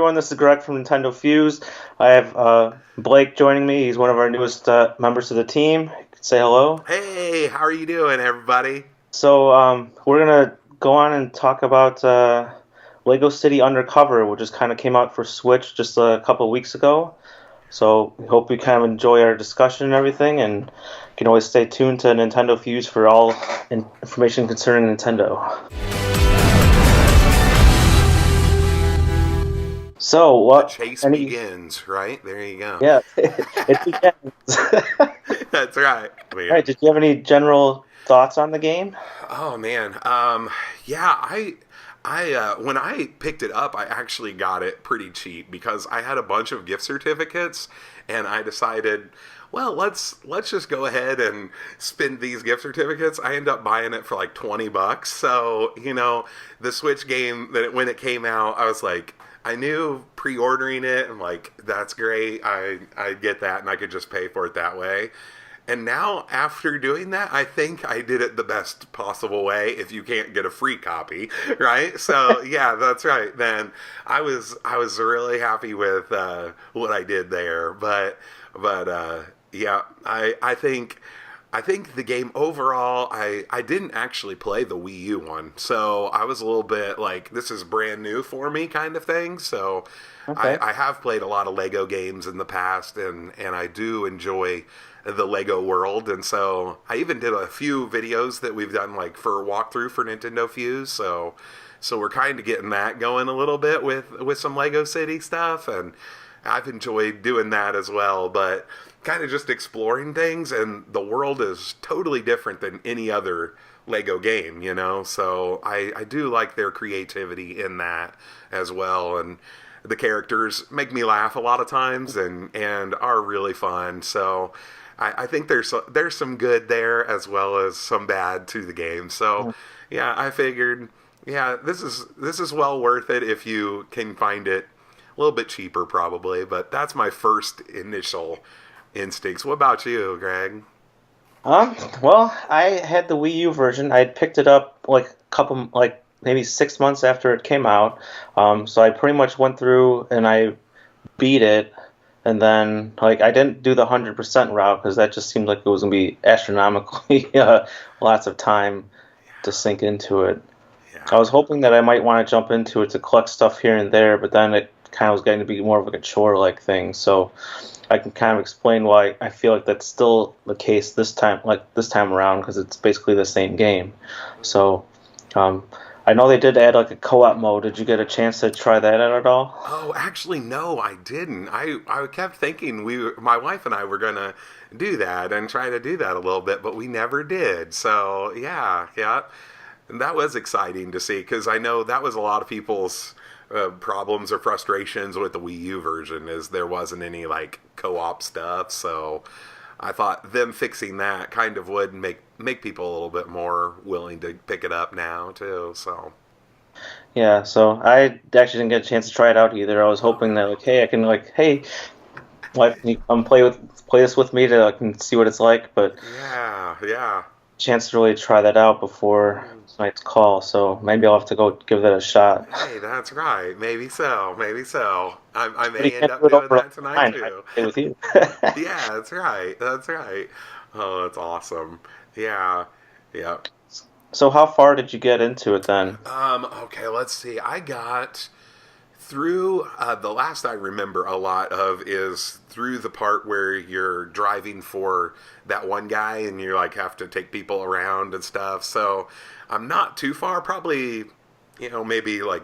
everyone. This is Greg from NintendoFuse. I have Blake joining me. He's one of our newest members of the team. Say hello. Hey, how are you doing, everybody? We're gonna go on and talk about LEGO City Undercover, which just kind of came out for Switch just a couple of weeks ago. So we hope you kind of enjoy our discussion and everything, and you can always stay tuned to NintendoFuse for all information concerning Nintendo. So The what? chase Any? begins, right? There you go. Yeah, it begins. That's right. All Yeah. right, did you have any general thoughts on the game? Oh man. Yeah. When I picked it up, I actually got it pretty cheap because I had a bunch of gift certificates, and I decided, well, let's just go ahead and spend these gift certificates. I ended up buying it for like $20. So the Switch game when it came out, I was like, I knew pre-ordering it, and like that's great. I get that, and I could just pay for it that way. And now, after doing that, I think I did it the best possible way. If you can't get a free copy, right? So yeah, that's right. Then I was really happy with what I did there. But yeah, I think the game overall, I didn't actually play the Wii U one, so I was a little bit like, this is brand new for me kind of thing. So Okay. I have played a lot of Lego games in the past, and I do enjoy the Lego world, and so I even did a few videos that we've done like for a walkthrough for Nintendo Fuse, so we're kind of getting that going a little bit with some Lego City stuff, and I've enjoyed doing that as well, but kind of just exploring things, and the world is totally different than any other Lego game, so I do like their creativity in that as well, and the characters make me laugh a lot of times and are really fun. So I think there's some good there as well as some bad to the game. So yeah, I figured, yeah, this is well worth it if you can find it a little bit cheaper probably. But that's my first initial instincts. What about you, Greg? Well, I had the Wii U version. I had picked it up like a couple, like maybe 6 months after it came out. So I pretty much went through and I beat it, and then like I didn't do the 100% route because that just seemed like it was gonna be astronomically lots of time to sink into it. I Yeah. was hoping that I might want to jump into it to collect stuff here and there, but then it kind of was getting to be more of like a chore-like thing. So I can kind of explain why I feel like that's still the case this time, like this time around, because it's basically the same game. So um, I know they did add like a co-op mode. Did you get a chance to try that out at all? Oh, actually, no, I didn't. I kept thinking my wife and I were gonna do that and try to do that a little bit, but we never did. So yeah, yeah, and that was exciting to see because I know that was a lot of people's problems or frustrations with the Wii U version is there wasn't any like co-op stuff. So I thought them fixing that kind of would make people a little bit more willing to pick it up now too. So Yeah, so I actually didn't get a chance to try it out either. I was oh hoping that no. like, hey, I can like, hey, wife, can you come play this with me to like, and see what it's like, but Yeah, yeah. chance to really try that out before tonight's call. So maybe I'll have to go give that a shot. Hey, that's right. Maybe so. Maybe so. I But you may end can't do up it doing over that tonight online. I can too. play with you. Yeah, that's right. That's right. Oh, that's awesome. Yeah, yeah. So how far did you get into it then? Okay, let's see. I got through the last I remember a lot of is through the part where you're driving for that one guy and you like have to take people around and stuff. So I'm not too far, probably maybe like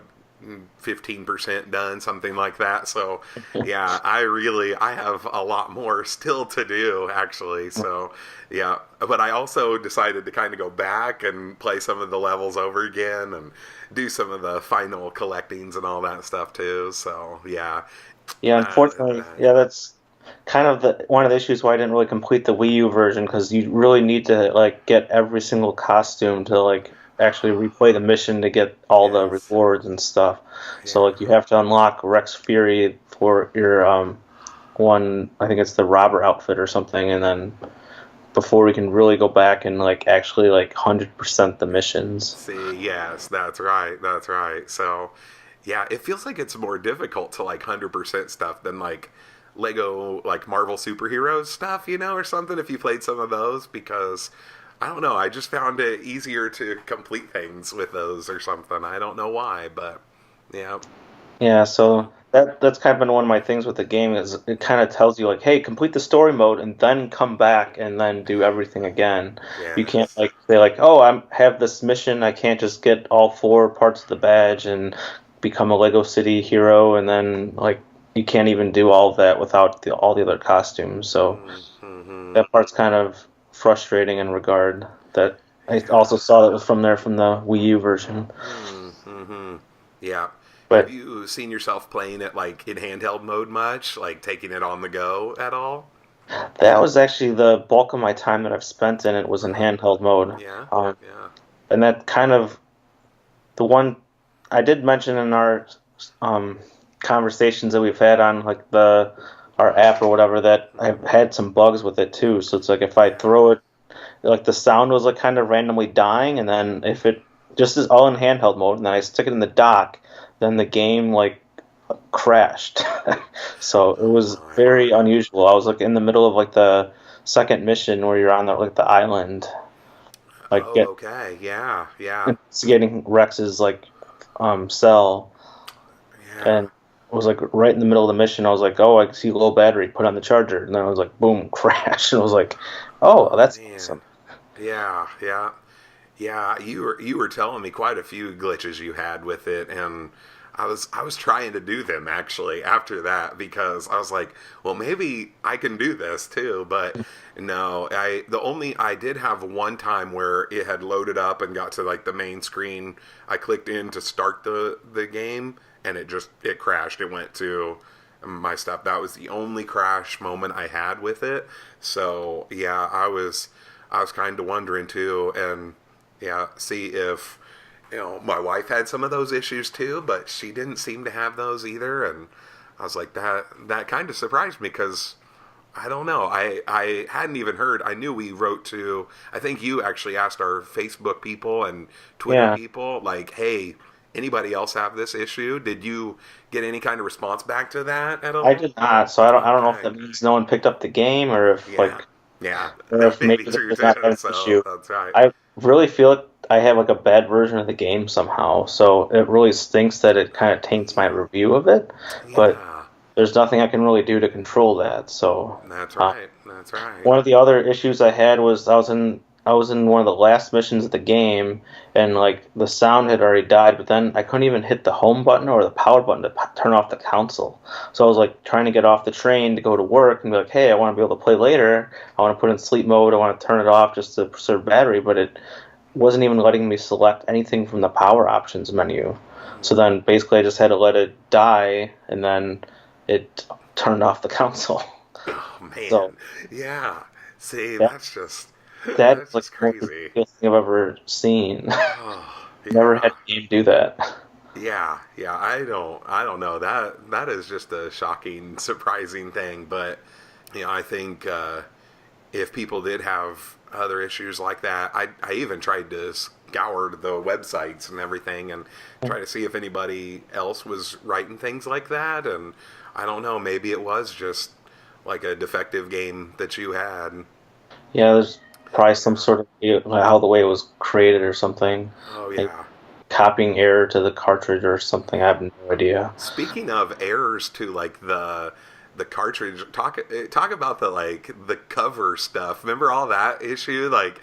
15% done, something like that. So yeah, I have a lot more still to do actually. So yeah, but I also decided to kind of go back and play some of the levels over again and do some of the final collectings and all that stuff too. So yeah, Yeah, uh, unfortunately, yeah, that's kind of the one of the issues why I didn't really complete the Wii U version because you really need to like get every single costume to like actually replay the mission to get all the yes, rewards and stuff. So like you yeah. have to unlock Rex Fury for your one, I think it's the robber outfit or something, and then before we can really go back and like actually like 100% the missions. See, yes, that's right. That's right. So, Yeah, it feels like it's more difficult to like 100% stuff than like Lego, like Marvel superheroes stuff, or something if you played some of those, because I don't know, I just found it easier to complete things with those or something. I don't know why, but yeah. Yeah, Uh, so that's kind of been one of my things with the game is it kind of tells you like, hey, complete the story mode and then come back and then do everything again. You can't yes. like say like, oh, I have this mission, I can't just get all four parts of the badge and become a Lego City hero and then like you can't even do all of that without all the other costumes. So Mm-hmm. that part's kind of frustrating in regard that I also Yeah. saw that was from there from the Wii U version. Mm-hmm. Yeah. Have But you seen yourself playing it like in handheld mode much? Like taking it on the go at all? that was actually the bulk of my time that I've spent in it was in Uh-huh. handheld mode. Yeah. Um, Yeah. and that kind of the one I did mention in our um, conversations that we've had on like the our app or whatever that I've had some bugs with it too. So it's like if I Yeah. throw it, like the sound was like kind of randomly dying, and then if it just is all in handheld mode, and then I stick it in the dock, then the game like crashed. So it Oh was my. very unusual. I was like in the middle of like the second mission where you're on the island, like Oh, okay. Yeah. Yeah. investigating Rex's cell, Yeah. and it was like right in the middle of the mission. I was like, oh, I see low battery. Put on the charger, and then I was like, boom, crash. And I was like, oh, Oh that's man. awesome. Yeah. Yeah. Yeah, you were telling me quite a few glitches you had with it, and I was trying to do them actually after that because I was like, well, maybe I can do this too. But no, I did have one time where it had loaded up and got to like the main screen. I clicked in to start the game, and it crashed. It went to my stuff. That was the only crash moment I had with it. So yeah, I was kind of wondering too, and yeah, see if my wife had some of those issues too, but she didn't seem to have those either, and I was like that kind of surprised me because I don't know. I hadn't even heard. I knew we wrote to. I think you actually asked our Facebook people and Twitter Yeah, people like, "Hey, anybody else have this issue? Did you get any kind of response back to that at I all?" did not. So I don't know if Okay. that means no one picked up the game or if Yeah. Yeah. That may maybe be they true did not too. have an So issue. that's right. I really feel like I have like a bad version of the game somehow, so it really stinks that it kind of Oh taints my man. review of it. But Yeah. there's nothing I can really do to control that. So That's uh, right. That's right. one of the other issues I had was I was in one of the last missions of the game, and like the sound had already died, but then I couldn't even hit the home button or the power button to turn off the console. So I was like trying to get off the train to go to work and be like, hey, I want to be able to play later. I want to put in sleep mode. I want to turn it off just to preserve battery, but it wasn't even letting me select anything from the power options menu. So Hmm. then basically I just had to let it die, and then it turned off the console. Oh So man. Yeah. See, that that is that's like just the most crazy. ridiculous thing I've ever seen. Oh Never had yeah. a game do that. Yeah, yeah, I don't know. That is just a shocking, surprising thing, but I think if people did have other issues like that, I even tried to scour the websites and everything and try to see if anybody else was writing things like that, and I don't know, maybe it was just like a defective game that you had. Yeah, there's probably some Yeah. sort of how the way it was created or something, Oh like yeah. copying error to the cartridge or something. I have no idea. Speaking of errors to like the cartridge, talk about the like the cover stuff. Remember all that issue? Like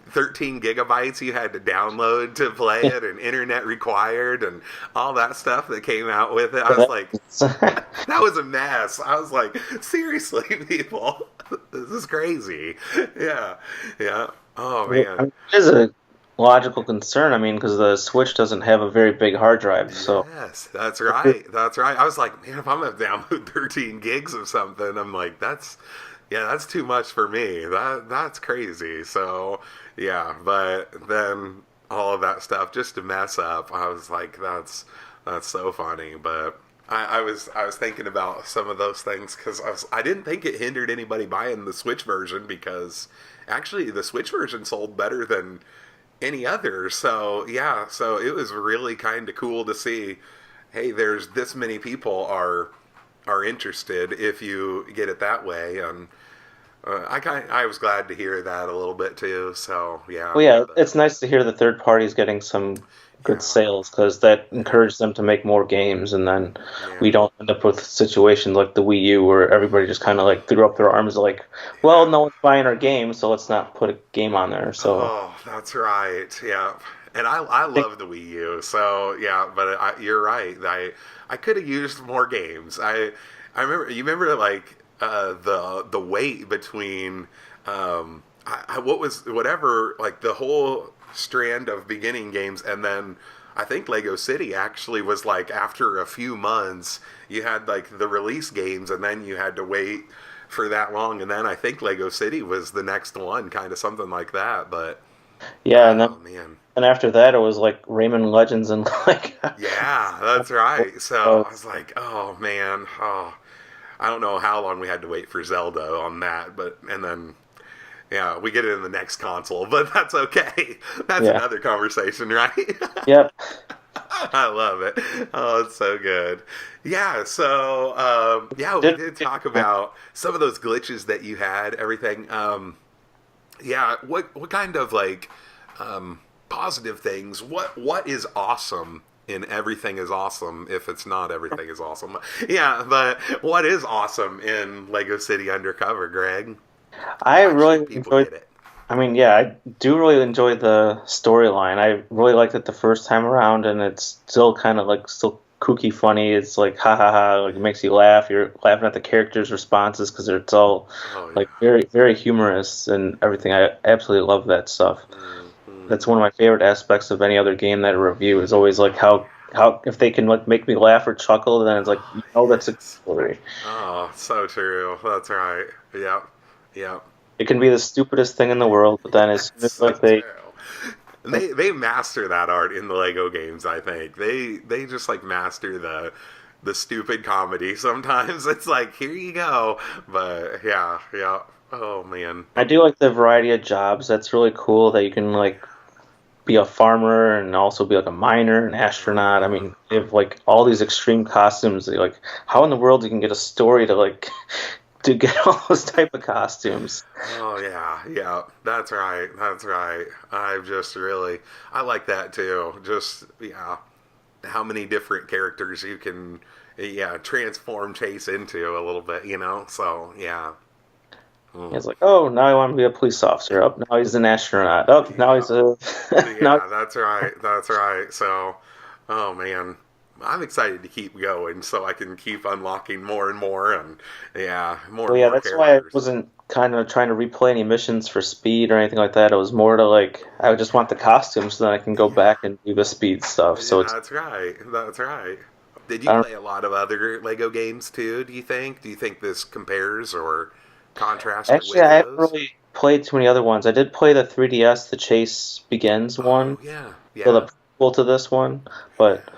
13 gigabytes you had to download to play it, and internet required, and all that stuff that came out with it. I was like, that was a mess. I was like, seriously, people, this is crazy. Yeah, yeah. Oh I man. mean, it is a logical concern. I mean, because the Switch doesn't have a very big hard drive, so Yes, that's right. That's right. I was like, man, if I'm gonna download 13 gigs of something, I'm like, yeah, that's too much for me. That's crazy. So yeah, but then all of that stuff just to mess up, I was like, that's so funny. But I was thinking about some of those things because I didn't think it hindered anybody buying the Switch version because actually the Switch version sold better than any other. So yeah, so it was really kind of cool to see hey, there's this many people are interested if you get it that way, and I was glad to hear that a little bit too. So yeah, Well, yeah, but it's nice to hear the third party's getting some good yeah, sales because that yeah, encourages them to make more games, and then we yeah, don't end up with situations like the Wii U where everybody just kind of like threw up their arms like, well, yeah. no one's buying our game, so let's not put a game on there. So Oh, that's right. Yeah, and I I think, love the Wii U. So yeah, but you're right. I could have used more games. I remember you remember like the wait between what was whatever like the whole strand of beginning games, and then I think Lego City actually was like after a few months you had like the release games, and then you had to wait for that long, and then I think Lego City was the next one, kind of something like that. But yeah, and oh then man, and after that it was like Rayman Legends and like yeah, that's right. So so, I was like, oh man, oh, I don't know how long we had to wait for Zelda on that, but and then yeah, we get it in the next console, but that's okay. That's yeah, another conversation, right? yep. I love it. Oh, it's so good. Yeah, so yeah, we Did, did talk about some of those glitches that you had, everything. Yeah, what kind of like positive things? What is awesome in everything is awesome if it's not everything is awesome? Yeah, but what is awesome in Lego City Undercover, Greg? I Why really should people enjoyed. get it? I mean, yeah, I do really enjoy the storyline. I really liked it the first time around, and it's still kind of like still kooky funny. It's like ha ha ha, like it makes you laugh. You're laughing at the characters' responses because it's all Oh yeah. like very humorous and everything. I absolutely love that stuff. That's Mm-hmm. one of my favorite aspects of any other game that I review is always like how if they can like make me laugh or chuckle, then it's like Oh you know that's a good yes. story. Oh, so true. That's right. Yep. Yep. It can be the stupidest thing in the world, but then as soon as It's so like they true. And they master that art in the Lego games. I think they just like master the stupid comedy. Sometimes it's like here you go, but yeah, yeah. Oh man. I do like the variety of jobs. That's really cool that you can like be a farmer and also be like a miner, an astronaut. I Uh, mean, they have like all these extreme costumes. Like, how in the world you can get a story to like to get all those type of costumes? oh yeah, yeah. That's right. That's right. I've just really I like that too. Just yeah, how many different characters you can yeah transform Chase into a little bit. So yeah. Mm. It's like, oh, now I want to be a police officer. Oh, now he's an astronaut. Oh, now Yeah. he's a now. Yeah, that's right. That's right. So, oh man, I'm excited to keep going so I can keep unlocking more and more yeah, more Well, and yeah, more that's why I characters. wasn't kind of trying to replay any missions for speed or anything like that. It was more to like, I just want the costumes so then I can go Yeah. back and do the speed stuff. So Yeah, it's that's right. That's right. Did you I don't play a lot of other Lego games too, do you think? Do you think this compares or contrast it actually with I haven't those? really played too many other ones. I did play the 3DS, the Chase Begins one, Oh, yeah. so Yeah. the prequel to this one, but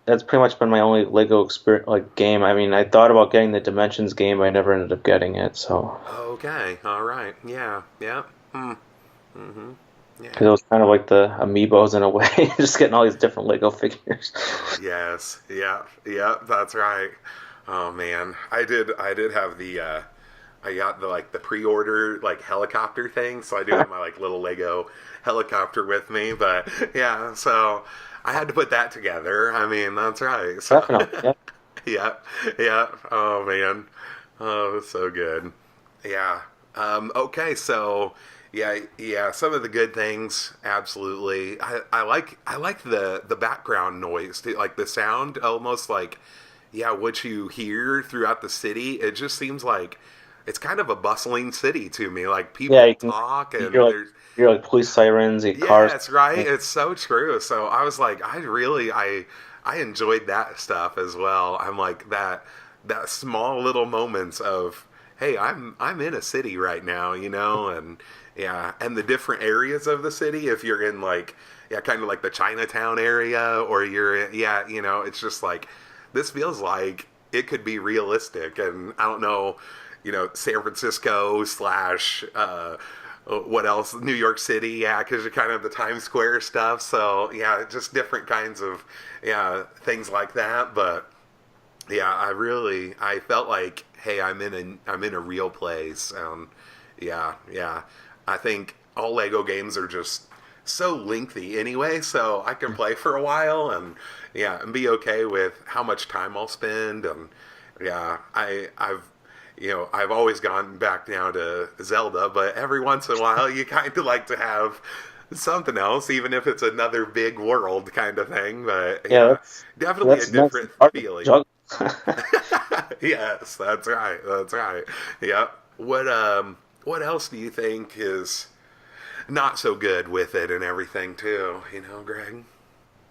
that's pretty much been my only Lego experience like game. I mean, I thought about getting the Dimensions game, but I never ended up getting it. So Okay. All right. Yeah. Yeah. Hmm. Mm-hmm. because Yeah. it was kind of like the amiibos in a way, just getting all these different Lego figures. Oh yes, yeah, yeah, that's right. Oh man, I did have the I got the like the pre-order like helicopter thing, so I do have my like little Lego helicopter with me. But yeah, so I had to put that together. I mean, that's right. So Definitely, yeah. yeah, yeah. Oh man, oh so good. Yeah. Okay, so yeah, yeah. Some of the good things, absolutely. I like the background noise, too, like the sound, almost like yeah, what you hear throughout the city. It just seems like it's kind of a bustling city to me. Like Yeah, people you can talk, you're and like there's you're like police sirens, you cars. yeah, it's right. It's so true. So I was like, I enjoyed that stuff as well. I'm like that small little moments of hey, I'm in a city right now, and yeah, and the different areas of the city. If you're in like yeah, kind of like the Chinatown area, or you're yeah, it's just like this feels like it could be realistic, and I don't know, San Francisco slash what else? New York City, yeah, because you're kind of the Times Square stuff. So yeah, just different kinds of things like that. But yeah, I felt like, hey, I'm in a real place. Yeah, yeah. I think all Lego games are just so lengthy anyway, so I can play for a while and yeah, and be okay with how much time I'll spend. And yeah, I've always gone back now to Zelda, but every once in a while you kind of like to have something else, even if it's another big world kind of thing. But Yeah, yeah, definitely a that's nice and different hard to feeling. juggle. Yes, that's right. That's right. Yep. What else do you think is not so good with it and everything too, Greg?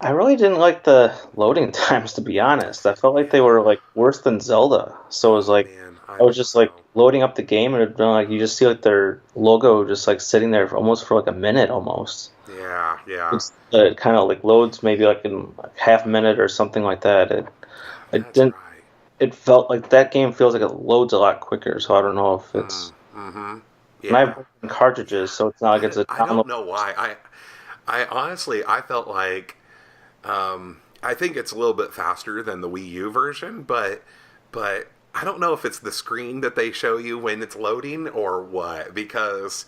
I really didn't like the loading times, to be honest. I felt like they were like worse than Zelda. So it was Oh like man, I I was just like know. loading up the game, and it'd been like you just see like their logo just like sitting there for almost for like a minute almost. Yeah, yeah. It's it kind of like loads maybe like in like half a minute or something like that. It That's didn't. right. It felt like that game feels like it loads a lot quicker. So I don't know if it's. Mm-hmm. And I have Yeah. broken cartridges, Yeah. so it's not like it's a I download. don't know why. I honestly I felt like I think it's a little bit faster than the Wii U version, but I don't know if it's the screen that they show you when it's loading or what, because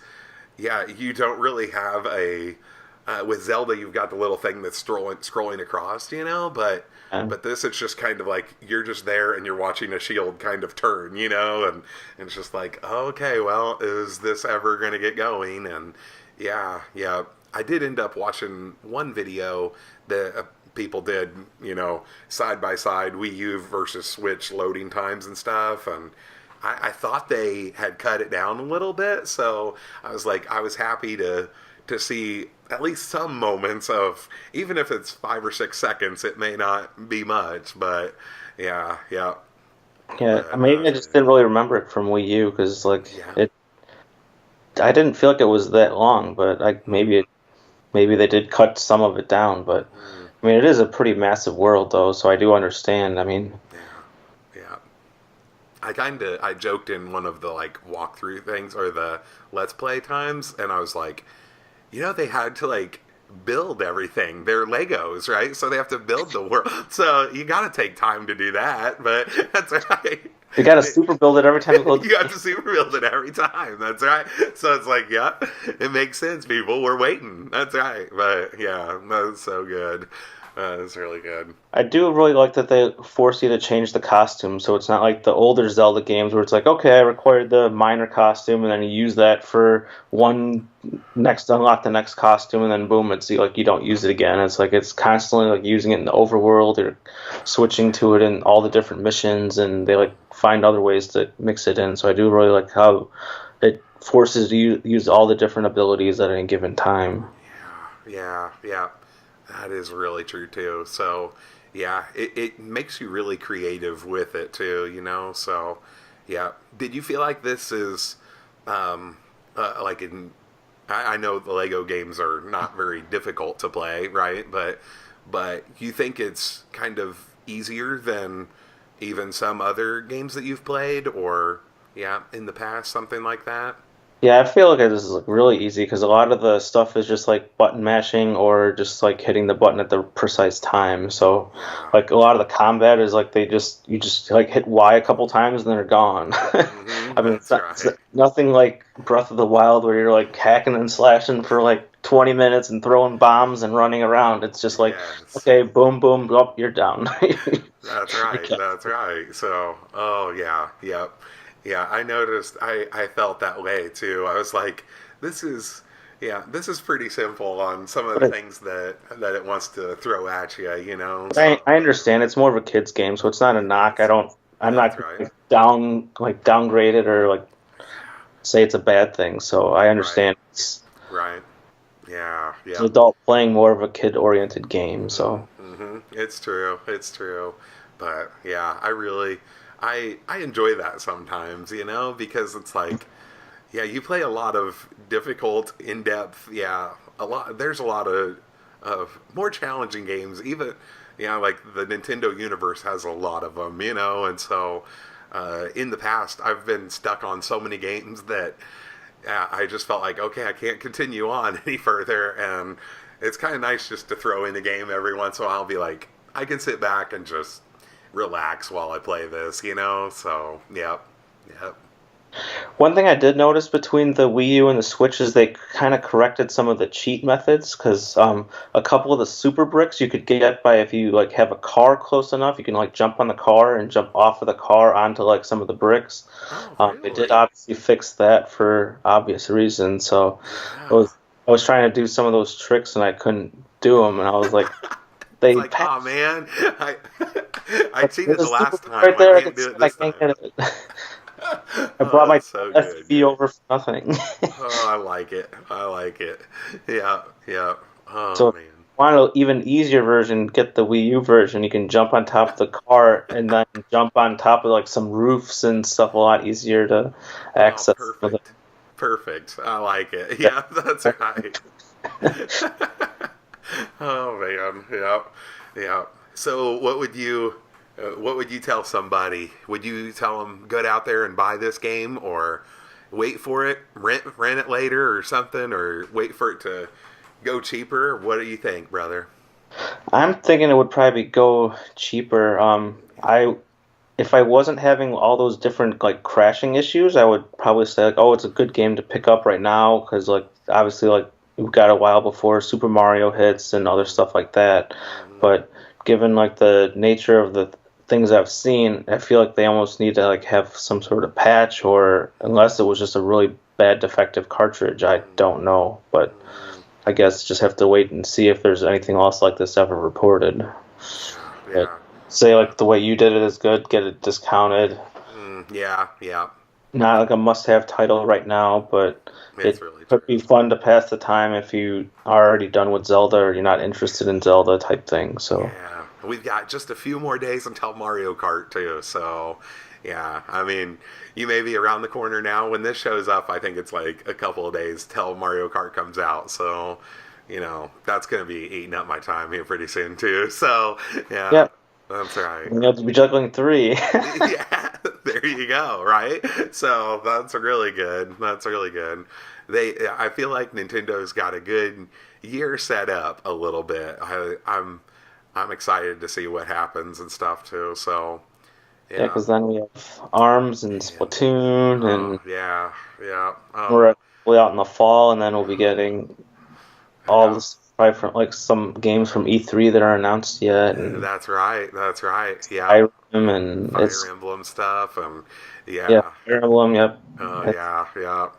yeah, you don't really have a with Zelda. You've got the little thing that's scrolling across, but this it's just kind of like you're just there and you're watching a shield kind of turn, and it's just like, oh, okay, well, is this ever going to get going? And yeah, yeah, I did end up watching one video that people did, side by side Wii U versus Switch loading times and stuff, and I thought they had cut it down a little bit, so I was like, I was happy to see at least some moments of, even if it's 5 or 6 seconds, it may not be much, but yeah, yeah, Yeah, but maybe I just didn't really remember it from Wii U because like yeah, it. I didn't feel like it was that long, but like mm, maybe they did cut some of it down. But mm, I mean, it is a pretty massive world though, so I do understand. I mean, yeah, yeah. I joked in one of the like walkthrough things or the let's play times, and I was like, they had to like build everything. They're Legos, right? So they have to build the world. So you got to take time to do that. But that's right. you got to super build it every time you load the You have to super build it every time. That's right. So it's like, yeah, it makes sense, people. We're waiting. That's right. But yeah, that's so good. That's really good. I do really like that they force you to change the costume, so it's not like the older Zelda games where it's like, okay, I required the minor costume, and then you use that for one next unlock the next costume, and then boom, it's like you don't use it again. It's like it's constantly like using it in the overworld or switching to it in all the different missions, and they like find other ways to mix it in. So I do really like how it forces you to use all the different abilities at any given time. Yeah, yeah. That is really true too. So, yeah, it makes you really creative with it too, So, yeah. Did you feel like this is, like in, I know the Lego games are not very difficult to play, right? But you think it's kind of easier than even some other games that you've played, or yeah, in the past, something like that? Yeah, I feel like this is like really easy because a lot of the stuff is just like button mashing or just like hitting the button at the precise time. So, Yeah. like a lot of the combat is like you just like hit Y a couple times and then they're gone. Mm-hmm. I mean, That's it's right. nothing like Breath of the Wild where you're like hacking and slashing for like 20 minutes and throwing bombs and running around. It's just like, Yes. okay, boom, boom, up, you're down. That's You right. can't- That's right. So, oh yeah, yep, yeah. I noticed. I felt that way too. I was like, this is, yeah, this is pretty simple on some of the But things that it wants to throw at you. So I understand it's more of a kids game, so it's not a it knock. is. I'm That's not right. like downgrade it or like say it's a bad thing. So I Right. understand Right. Yeah. it's an Yep. adult playing more of a kid oriented game. So Mm-hmm. It's true. It's true. But yeah, I enjoy that sometimes. Because it's like, yeah, you play a lot of difficult, in depth. Yeah, a lot. There's a lot of more challenging games. Even like the Nintendo universe has a lot of them. And so in the past, I've been stuck on so many games that I just felt like, okay, I can't continue on any further, and it's kind of nice just to throw in a game every once in a while. Be like, I can sit back and just relax while I play this, you know. So, yep, yep. One thing I did notice between the Wii U and the Switch is they kind of corrected some of the cheat methods because a couple of the super bricks you could get by if you like have a car close enough, you can like jump on the car and jump off of the car onto like some of the bricks. Oh, They did really? obviously fix that for obvious reasons. So I Yeah. was I was trying to do some of those tricks and I couldn't do them, and I was like, It's they like, oh patched. man, I I cheated There's a the super last brick right time. I there. I can't can do see it it. I this can't time. get it. I brought Oh, my that's so good, SUV dude. over for nothing. Oh, I like it. I like it. Yeah, yeah. Oh So if man. you want an even easier version, get the Wii U version. You can jump on top of the car and then jump on top of like some roofs and stuff a lot easier to Oh, access some of perfect. Perfect. I like it. the Yeah, that's right. Oh man. Yeah. Yeah. So, what would you tell somebody? Would you tell them go out there and buy this game, or wait for it, rent it later, or something, or wait for it to go cheaper? What do you think, brother? I'm thinking it would probably go cheaper. I if I wasn't having all those different like crashing issues, I would probably say like, oh, it's a good game to pick up right now because like obviously like we've got a while before Super Mario hits and other stuff like that. Mm-hmm. But given like the nature of the things I've seen, I feel like they almost need to like have some sort of patch or unless it was just a really bad defective cartridge, I don't know. But Mm-hmm. I guess just have to wait and see if there's anything else like this ever reported. Yeah, But yeah, say like the way you did it is good, get it discounted. yeah, yeah. Not like a must-have title right now, but It's it really could be true. fun to pass the time if you are already done with Zelda or you're not interested in Zelda type thing. So Yeah, we've got just a few more days until Mario Kart too. So, yeah, I mean, you may be around the corner now. When this shows up, I think it's like a couple of days till Mario Kart comes out. So, that's going to be eating up my time here pretty soon too. So, yeah, yeah, that's right. you have to be juggling three. Yeah, there you go. Right. So that's really good. That's really good. I feel like Nintendo's got a good year set up a little bit. I'm excited to see what happens and stuff too. So Yeah, yeah, because then we have Arms and and Splatoon, oh and yeah, yeah. we're way out in the fall, and then we'll be getting all Yeah. this probably from like some games from E3 that aren't announced yet, and That's right. That's right. Yeah. Skyrim, and Fire it's Emblem stuff and yeah, yeah. Fire Emblem. Yep. Oh yeah, yeah.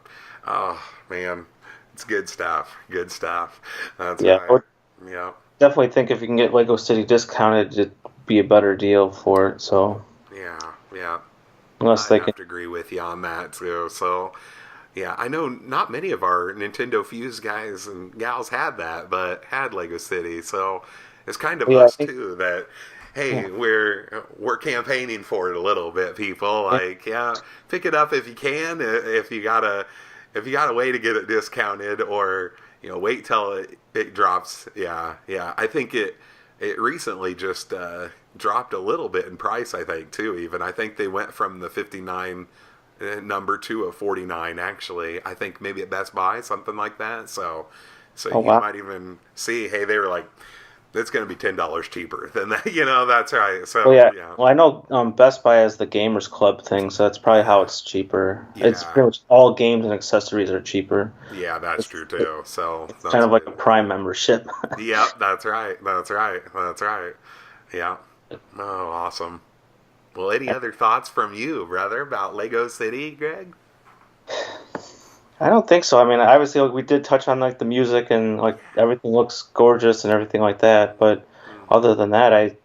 Oh man, it's good stuff. Good stuff. That's Yeah, I right. would Yeah, definitely think if you can get Lego City discounted, it'd be a better deal for it. So yeah, yeah. unless I'd they can, have to agree with you on that too. So yeah, I know not many of our Nintendo Fuse guys and gals had that, but had Lego City. So it's kind of yeah, I us think too that yeah, hey, we're campaigning for it a little bit, people. yeah, Like, yeah, pick it up if you can. If you got a way to get it discounted, or wait till it drops. Yeah, yeah. I think it recently just dropped a little bit in price. I think too. Even I think they went from the 59 number to a 49. Actually, I think maybe at Best Buy, something like that. So oh you wow. might even see. Hey, they were like, it's going to be $10 cheaper than that. That's right. Well, So yeah. yeah, Well, I know Best Buy has the Gamers Club thing, so that's probably how yeah, it's cheaper. It's yeah, pretty much all games and accessories are cheaper. yeah. That's It's true too. So it's kind that's of like good. a Prime membership. Yep, that's right. That's right. That's right. Yeah. Oh, awesome. Well, any other thoughts from you, brother, about Lego City, Greg? I don't think so. I mean, obviously, like, we did touch on like the music and like everything looks gorgeous and everything like that. But other than that, I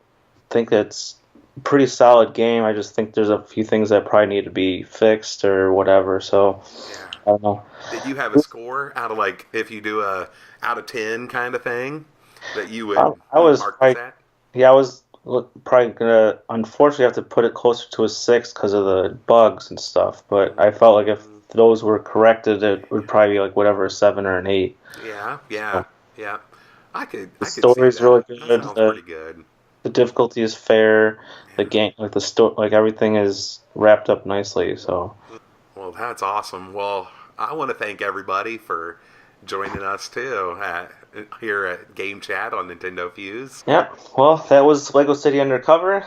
think it's a pretty solid game. I just think there's a few things that probably need to be fixed or whatever. So Yeah. I don't know. Did you have a score out of like if you do a out of 10 kind of thing that I you'd was mark this probably at? yeah, I was probably gonna unfortunately have to put it closer to a six because of the bugs and stuff. But I felt like if Mm, those were corrected, it would probably be like whatever a seven or an eight. yeah, yeah, So yeah. the I could see story's really that. That good. sounds pretty good. The difficulty is fair. The Yeah. game, like the like everything is wrapped up nicely. So Well, that's awesome. Well, I want to thank everybody for joining us too here at GameChat on NintendoFuse. Yep. Well, that was LEGO City Undercover.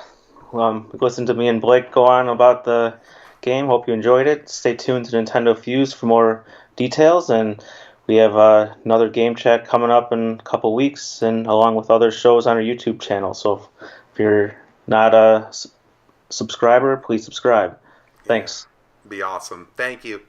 Listen to me and Blake go on about the game. Hope you enjoyed it. Stay tuned to Nintendo Fuse for more details, and we have another game chat coming up in a couple weeks, and along with other shows on our YouTube channel. So if you're not a subscriber, please subscribe. Yeah, Thanks. be awesome. Thank you.